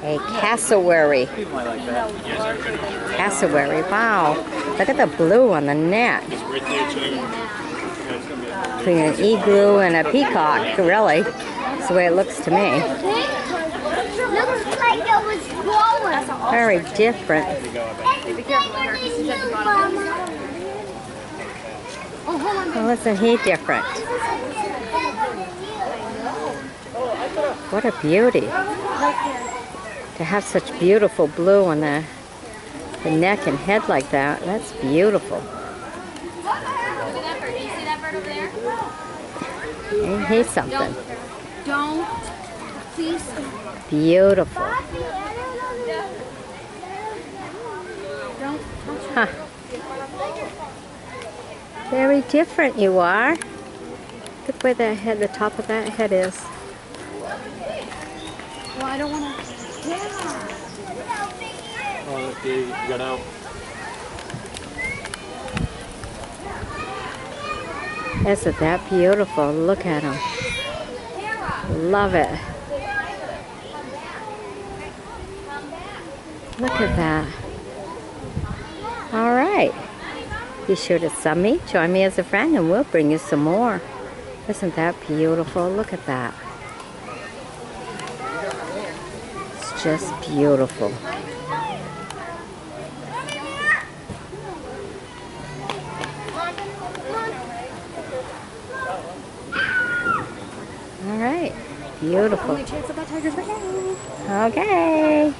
A cassowary. Cassowary, wow. Look at the blue on the neck. Between an igloo and a peacock, really. That's the way it looks to me. Looks like it was growing. Very different. Well, isn't he different? What a beauty. To have such beautiful blue on the neck and head like that. That's beautiful. Ain't he something? Don't. Please. Beautiful. Don't. Huh. Very different you are. Look where the head, the top of that head is. Well, I don't want to. Yeah. Oh, okay, you got out. Isn't that beautiful? Look at him. Love it. Look at that. All right. Be sure to sub me, join me as a friend, and we'll bring you some more. Isn't that beautiful? Look at that. It's just beautiful. All right. Beautiful. Only chance about tigers right now. Okay.